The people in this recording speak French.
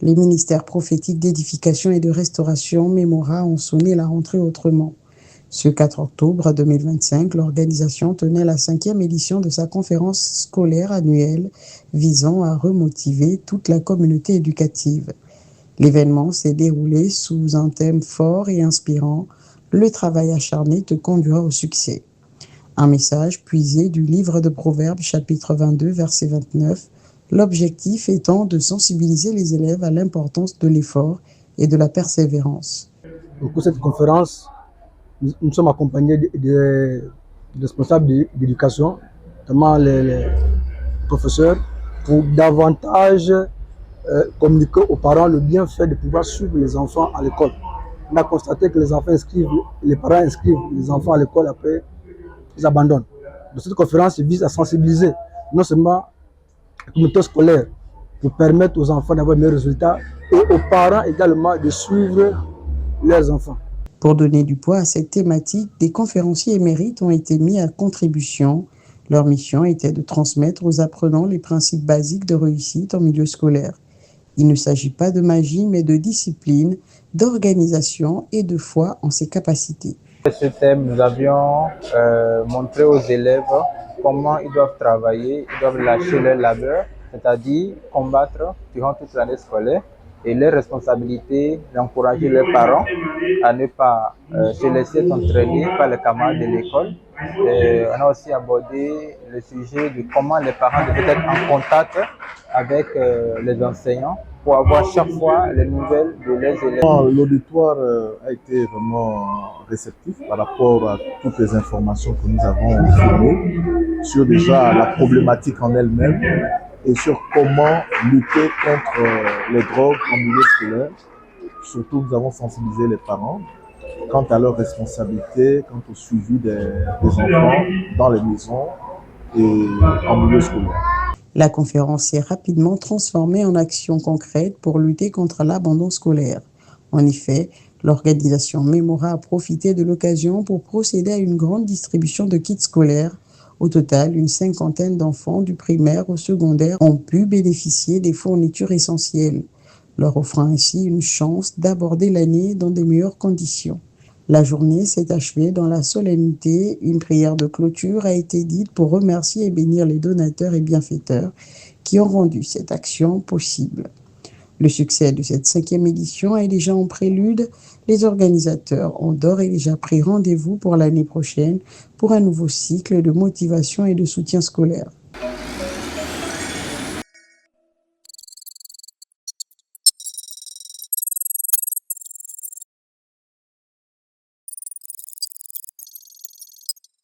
Les ministères prophétiques d'édification et de restauration Mémora ont sonné la rentrée autrement. Ce 4 octobre 2025, l'organisation tenait la 5e édition de sa conférence scolaire annuelle visant à remotiver toute la communauté éducative. L'événement s'est déroulé sous un thème fort et inspirant. Le travail acharné te conduira au succès. Un message puisé du livre de Proverbes, chapitre 22, verset 29. L'objectif étant de sensibiliser les élèves à l'importance de l'effort et de la persévérance. Au cours de cette conférence, nous sommes accompagnés des responsables d'éducation, notamment les professeurs, pour davantage communiquer aux parents le bienfait de pouvoir suivre les enfants à l'école. On a constaté que les parents inscrivent les enfants à l'école, après ils abandonnent. Donc cette conférence vise à sensibiliser non seulement la communauté scolaire pour permettre aux enfants d'avoir de meilleurs résultats et aux parents également de suivre leurs enfants. Pour donner du poids à cette thématique, des conférenciers émérites ont été mis à contribution. Leur mission était de transmettre aux apprenants les principes basiques de réussite en milieu scolaire. Il ne s'agit pas de magie, mais de discipline, d'organisation et de foi en ses capacités. Ce thème, nous avions montré aux élèves comment ils doivent travailler, ils doivent lâcher leur labeur, c'est-à-dire combattre durant toute l'année scolaire, et leur responsabilité d'encourager leurs parents à ne pas se laisser entraîner par les camarades de l'école. On a aussi abordé le sujet de comment les parents devaient être en contact avec les enseignants pour avoir chaque fois les nouvelles de leurs élèves. L'auditoire a été vraiment réceptif par rapport à toutes les informations que nous avons fournies sur déjà la problématique en elle-même et sur comment lutter contre les drogues en milieu scolaire. Surtout, nous avons sensibilisé les parents quant à leurs responsabilités, quant au suivi des enfants dans les maisons et en milieu scolaire. La conférence s'est rapidement transformée en action concrète pour lutter contre l'abandon scolaire. En effet, l'organisation Mémora a profité de l'occasion pour procéder à une grande distribution de kits scolaires. Au total, une 50aine d'enfants du primaire au secondaire ont pu bénéficier des fournitures essentielles, leur offrant ainsi une chance d'aborder l'année dans de meilleures conditions. La journée s'est achevée dans la solennité. Une prière de clôture a été dite pour remercier et bénir les donateurs et bienfaiteurs qui ont rendu cette action possible. Le succès de cette 5e édition est déjà en prélude. Les organisateurs ont d'ores et déjà pris rendez-vous pour l'année prochaine pour un nouveau cycle de motivation et de soutien scolaire.